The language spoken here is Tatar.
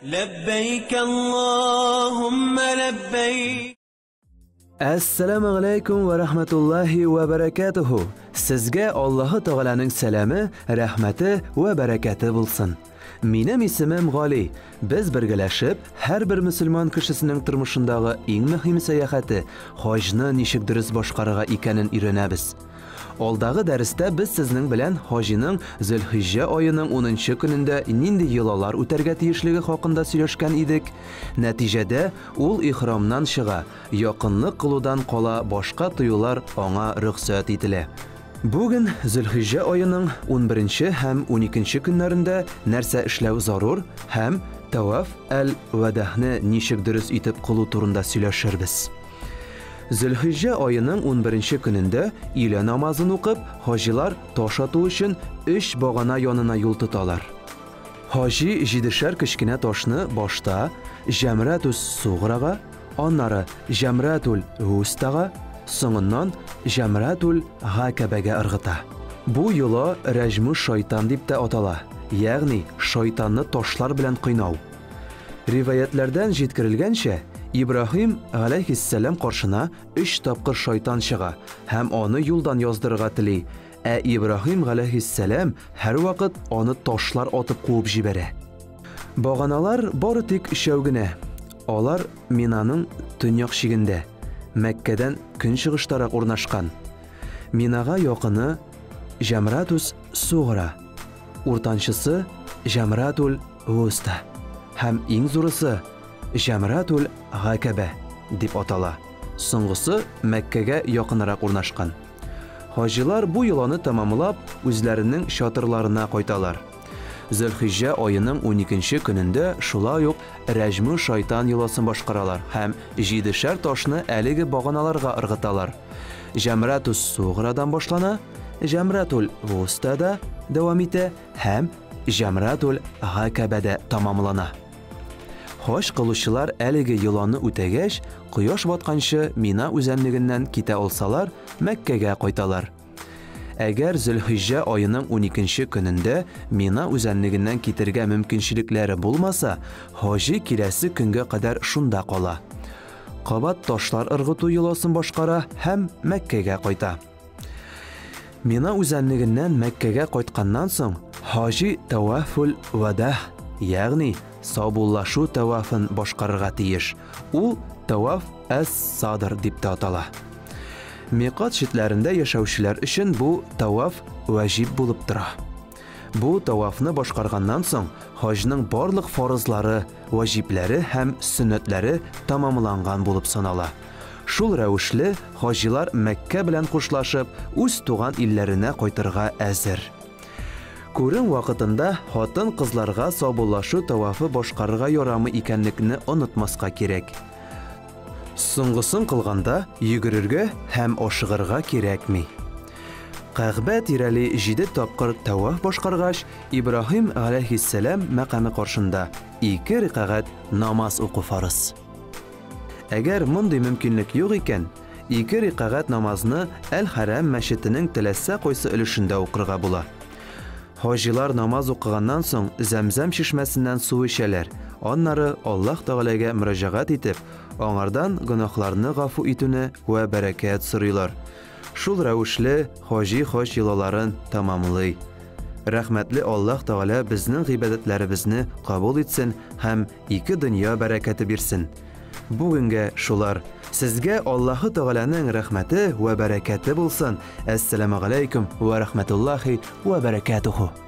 لبيك اللهم لبيك. Assalamu alaykum va rahmatullohi va barakatuhu. Sizga Alloh taolaning salami, rahmati va barakati bo'lsin. Mening ismim G'oli. Biz birgalashib har bir musulmon kishisining turmushindagi eng muhim sayohati hojni nishik durust boshqargan ekanini o'rganamiz. Oldagi darsda biz sizning bilan hojining Zulhijja oyining 10-kunida nindi yo'llar o'targa tegishligi haqida so'rashgan edik. Natijada ul ihromdan shiga, yaqinlik qiluvdan qola boshqa tuyular ona ruxsat etiladi. Bugün Zulhijja oyining 11 ham 12 kunlarida narsa ishlash zarur ham tavaf al-vadahni nishik durust etib qilib turunda so'rashirmiz. Zulhijja oyining 11 kunida ila namozini o'qib, hojilar tosh otuv uchun 3 bog'ona yonina yo'l tutadilar. Hoji 7 kichkina toshni boshda Jamratus Sug'raga, onlari Jamratul Wustaga, so'ngidan Jamratul G'akabaga irg'ita. Bu yo'li rajmu shayton deb ataladi, ya'ni shaytonni toshlar bilan qiynov. Rivoyatlardan жеткирилганcha İbrahim alayhissalom qarshina 3 topqir shayton chiqa, ham onu yo'ldan yozdirga tili. İbrahim alayhissalom har vaqt onu toshlar otib quvib jibara. Bog'analar bori tik shavgina. Olar Minaning tunyoqshigida, Makkadan kunchig'ish taraf o'rnashgan. Minaga yaqini Jamratus Sug'ra, o'rtanchisi Jamratul Wusta, ham eng zo'risi Jamratul G'akaba deb ataladi. So'nggisi Makkaga yaqinroq o'rnashgan. Hojilar bu yo'lni tamomlab o'zlarining shotirlarına qaytalar. Zulhijja oyining 12 kunida shulay-yoq rajmu shayton yo'lasin boshqaralar ham 7 toshni aligi bog'onalarga irg'italar. Jamratus Sug'radan boshlana, Jamratul Wustada davom eta ham Jamratul G'akabada tamomlana. Xoş qiluvchilar aligi yo'lni o'tagach, quyosh botgancha Mina o'zanligidan keta olsalar, Makkaga qaytalar. Agar Zulhijja oyining 12 kunida Mina o'zanligidan ketirga mumkinchiliklari bo'lmasa, hoji kelasi kunga qadar shunda qola. Qabat toshlar irg'ituv yo'lasin boshqara ham Makkaga qayta. Mina o'zanligidan Makkaga qaytgandan so'ng hoji tavaful vadah, ya'ni sabullashu tavafin boshqarga tegish. U tavaf as-sadr deb ataladi. Miqat shitlarida yashovchilar uchun bu tavaf vajib bo'lib turadi. Bu tavafni boshqargandan so'ng hojning barliq farzlari, vajiblari ham sunnatlari tamomlangan bo'lib sanaladi. Shul ravishli hojilar Makka bilan qo'shlashib, o'z tug'an illarına qaytarga azir. Ko'rin vaqtida xotin qizlarga sabullashu tavafi boshqarga yorami ekanligini unutmasqa kerak. So'nggisin qilganda yugururga ham oshig'irga kerakmi? Qa'ba tirali 7 topqir tavaf boshqargach, İbrahim alayhissalom maqami qarshinda 2 raqat namoz o'qib farz. Agar bunday mumkinlik yo'q ekan, 2 raqat namozni Al-Haram masjidining tilassa qo'ysa ulushunda o'qirga bo'ladi. Hojilar namoz o'qigandan so'ng Zamzam chishmasidan suv ichadilar. Onlari Alloh taolaga murojaat etib, onlardan gunohlarni g'afu etuni va barakat so'raylar. Shul ravishli hoji xo'sh yo'llarini tamomlaydi. Rahmatli Alloh taola bizning ibodatlarimizni qabul etsin ham ikki dunyo barakati bersin. Bugunga shular. Sizga Alloh taolaning rahmati va barakati bo'lsin. Assalomu alaykum va rahmatullohi va barakatuhu.